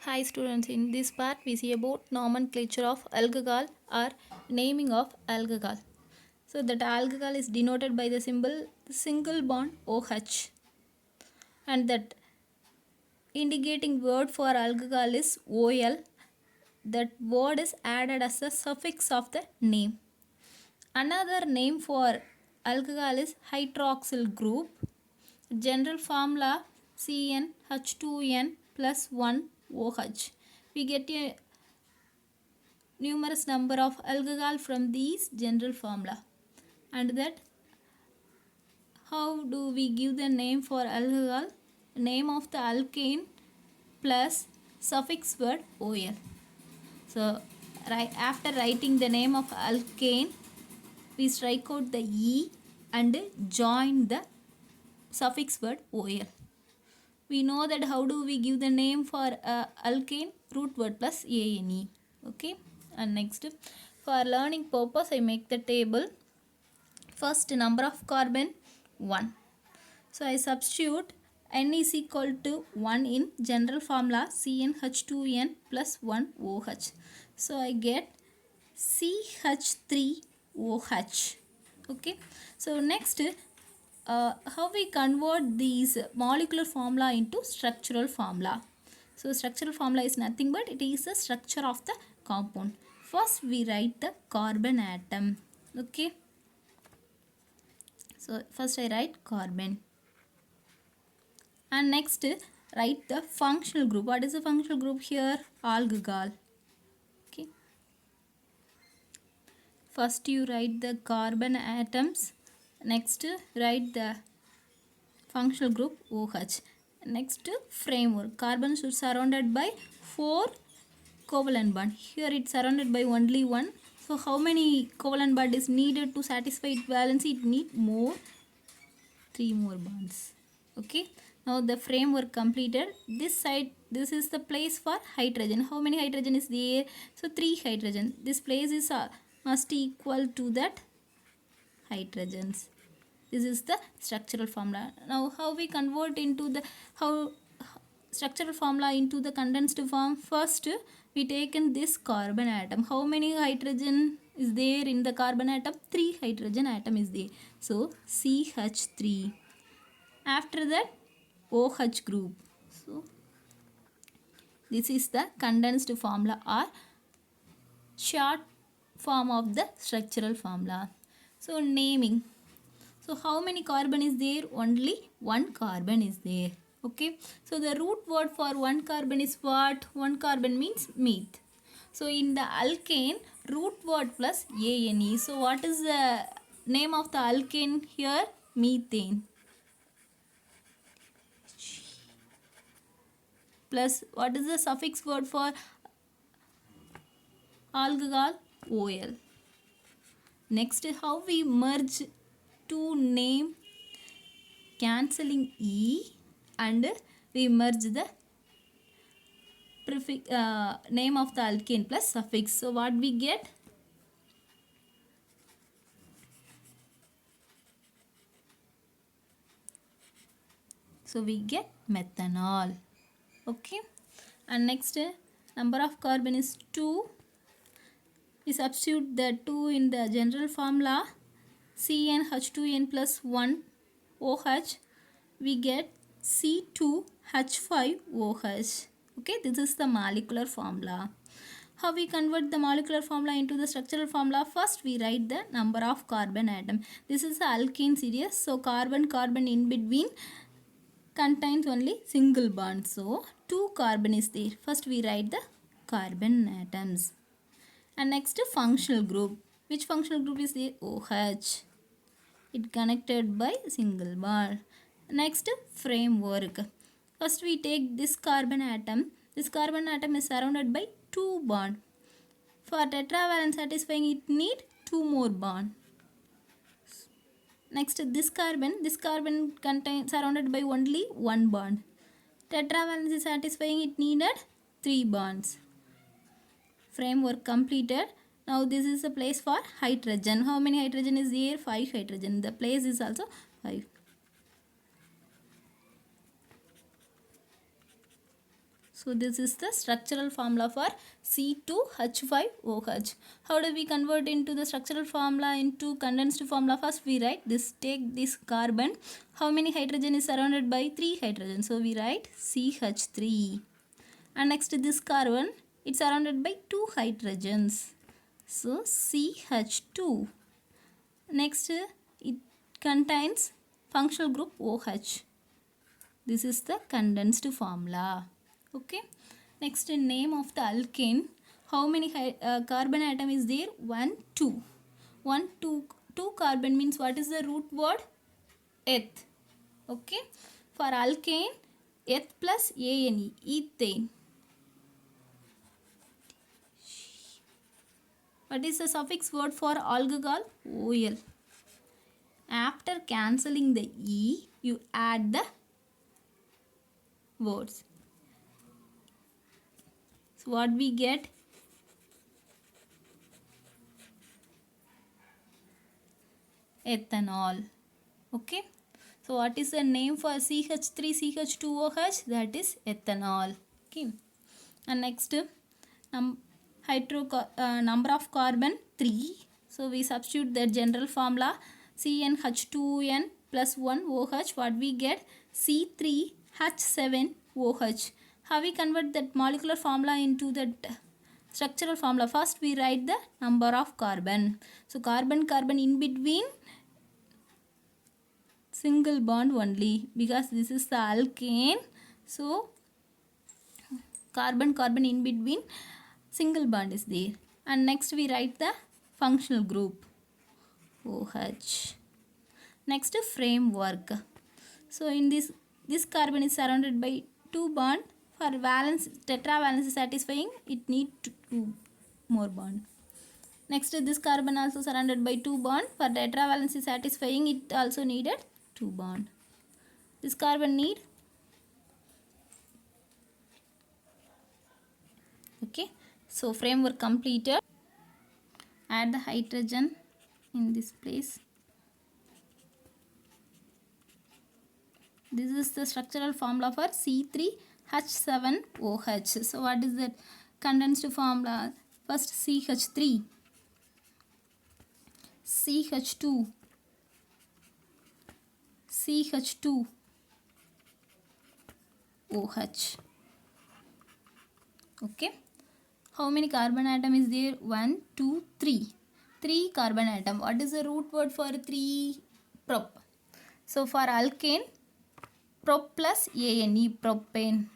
Hi students, in this part we see about nomenclature of alcohol or naming of alcohol. So that alcohol is denoted by the symbol single bond OH, and that indicating word for alcohol is OL. That word is added as a suffix of the name. Another name for alcohol is hydroxyl group. General formula CnH2n plus 1 OH. We get a numerous number of alcohol from these general formula, and that how do we give the name for alcohol? Name of the alkane plus suffix word ol. So right after writing the name of alkane, we strike out the e and join the suffix word ol. We know that how do we give the name for alkane? Root word plus ane. Okay, and next, for learning purpose, I make the table. First, number of carbon 1. So I substitute n is equal to 1 in general formula CnH2n plus 1 OH. So I get CH3OH. Okay, so next, how we convert these molecular formula into structural formula. So structural formula is nothing but it is the structure of the compound. First we write the carbon atom. Okay, so first I write carbon, and next write the functional group. What is the functional group here? Alcohol. Okay, first you write the carbon atoms, next write the functional group OH. Next, framework. Carbon should surrounded by 4 covalent bond. Here it's surrounded by only 1. So how many covalent bond is needed to satisfy its valency? It need more, 3 more bonds. Okay, now the framework completed. This side, this is the place for hydrogen. How many hydrogen is there? So 3 hydrogen. This place is must equal to that hydrogens. This is the structural formula. Now how we convert into the structural formula into the condensed form? First we taken this carbon atom. How many hydrogen is there in the carbon atom? 3 hydrogen atom is there. So CH3. After that OH group. So this is the condensed formula or short form of the structural formula. So naming. So how many carbon is there? Only 1 carbon is there. Okay, so the root word for 1 carbon is what? 1 carbon means meth. So in the alkane, root word plus ane. So what is the name of the alkane here? Methane. Plus what is the suffix word for alcohol? ol. Next, how we merge two name, cancelling e, and we merge the prefix name of the alkane plus suffix. So what we get? So we get methanol. Okay, and next, number of carbon is 2. We substitute the 2 in the general formula CnH2n plus 1 OH. We get C2H5OH. Okay, this is the molecular formula. How we convert the molecular formula into the structural formula? First we write the number of carbon atom. This is the alkane series, so carbon in between contains only single bond, so 2 carbon is there. First we write the carbon atoms, and next functional group. Which functional group is there? OH. It connected by single bond. Next, framework. First we take this carbon atom. This carbon atom is surrounded by 2 bond. For tetravalent satisfying, it need 2 more bond. Next, this carbon contain surrounded by only 1 bond. Tetravalent is satisfying, it needed 3 bonds. Framework completed. Now this is a place for hydrogen. How many hydrogen is there? 5 hydrogen. The place is also 5. So this is the structural formula for C2H5OH. How do we convert into the structural formula into condensed formula? First we write this, take this carbon. How many hydrogen is surrounded by 3 hydrogen? So we write CH3. And next this carbon, it's surrounded by 2 hydrogens. So CH2. Next it contains functional group OH. This is the condensed formula. Okay. Next name of the alkane. How many carbon atom is there? 1, 2. 1, 2. 2 carbon means what is the root word? Eth. Okay. For alkane, eth plus ane, ethane. What is the suffix word for alcohol? OL. After cancelling the E, you add the words. So what we get? Ethanol. Okay. So what is the name for CH3CH2OH? That is ethanol. Okay. And next, number of carbon 3. So we substitute the general formula CnH2n plus 1 OH. What we get? C3H7OH. How we convert that molecular formula into that structural formula? First we write the number of carbon. So carbon in between single bond only, because this is the alkane. So carbon in between single bond is there. And next we write the functional group OH. Next framework. So in this carbon is surrounded by 2 bond. For valence, tetravalence satisfying, it need 2 more bond. Next this carbon also surrounded by 2 bond. For tetravalence satisfying, it also needed 2 bond. This carbon need. Okay. So framework completed. Add the hydrogen in this place. This is the structural formula for C3H7OH. So what is that condensed formula? First CH3, CH2, CH2, OH. Okay. How many carbon atom is there? 1, 2, 3. 3 carbon atom. What is the root word for 3? Prop. So for alkane, prop plus ane, propane.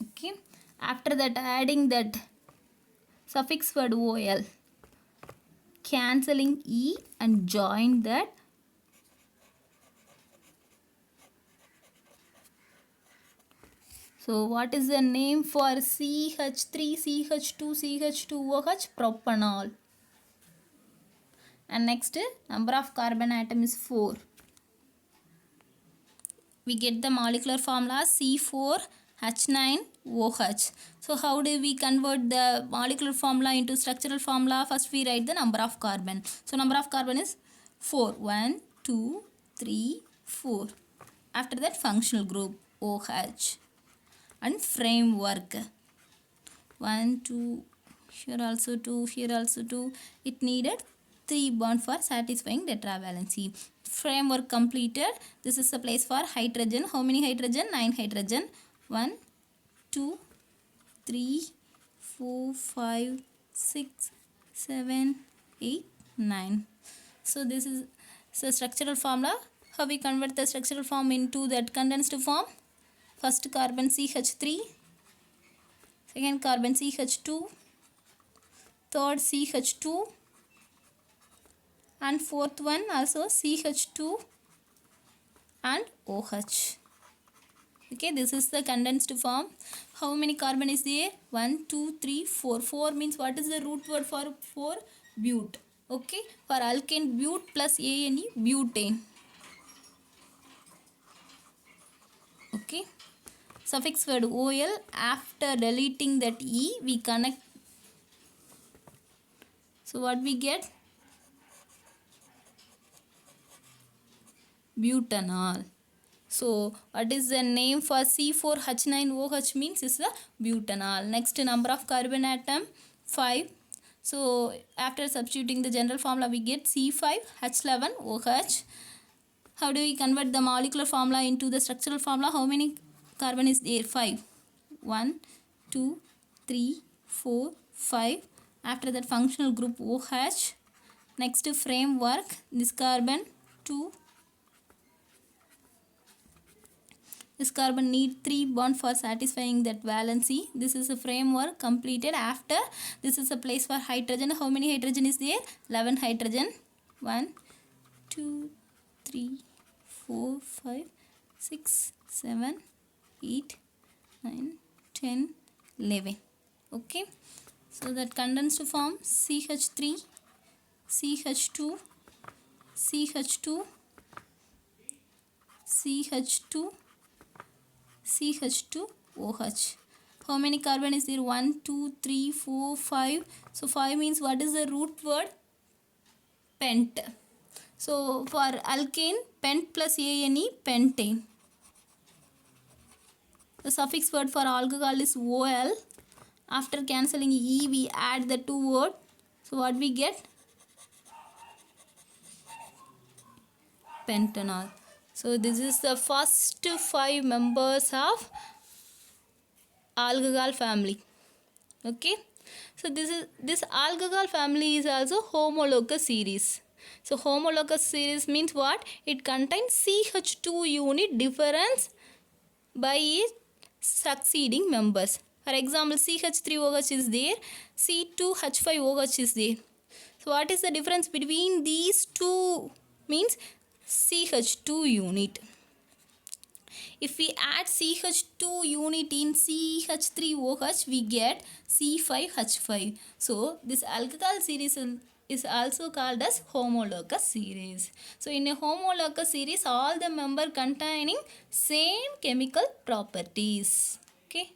Okay. After that, adding that suffix word ol, cancelling e and join that So what is the name for CH3, CH2, CH2OH? Propanol. And next, number of carbon atom is 4. We get the molecular formula C4H9OH. So how do we convert the molecular formula into structural formula? First we write the number of carbon. So number of carbon is 4. 1, 2, 3, 4. After that functional group OH. And framework 1, 2, here also 2, here also 2. It needed 3 bond for satisfying tetravalency. Framework completed. This is the place for hydrogen. How many hydrogen? 9 hydrogen. 1, 2, 3, 4, 5, 6, 7, 8, 9. So this is the structural formula. How we convert the structural form into that condensed form? First carbon CH3, second carbon CH2, third CH2, and fourth one also CH2 and OH. Okay, this is the condensed form. How many carbon is there? 1, 2, 3, 4. 4 means what is the root word for 4? Bute. Okay, for alkane, bute plus ane, butane. Okay. Suffix word ol, after deleting that e, we connect. So what we get? Butanol. So what is the name for C4H9OH means is the butanol. Next, number of carbon atom 5. So after substituting the general formula we get C5H11OH. How do we convert the molecular formula into the structural formula? How many carbon is there? 5. 1 2 3 4 5. After that, functional group OH. Next, framework. This carbon 2. This carbon need 3 bond for satisfying that valency. This is a framework completed. After this is a place for hydrogen. How many hydrogen is there? 11 hydrogen. 1 2 3 4 5 6 7 8 9 10 11. Okay, so that condensed form CH3 CH2 CH2 CH2 CH2OH. How many carbon is there? 1 2 3 4 5. So 5 means what is the root word? Pent. So for alkane, pent plus ane, pentane. The suffix word for alcohol is OL. After cancelling E, we add the two word. So what we get? Pentanol. So this is the first 5 members of alcohol family. Okay. So this alcohol family is also homologous series. So homologous series means what? It contains CH2 unit difference by its succeeding members. For example, CH3OH is there, C2H5OH is there. So what is the difference between these two? Means CH2 unit. If we add CH2 unit in CH3OH, we get C5H5. So this alcohol series is also called as homologous series. So in a homologous series, all the members containing same chemical properties. Okay.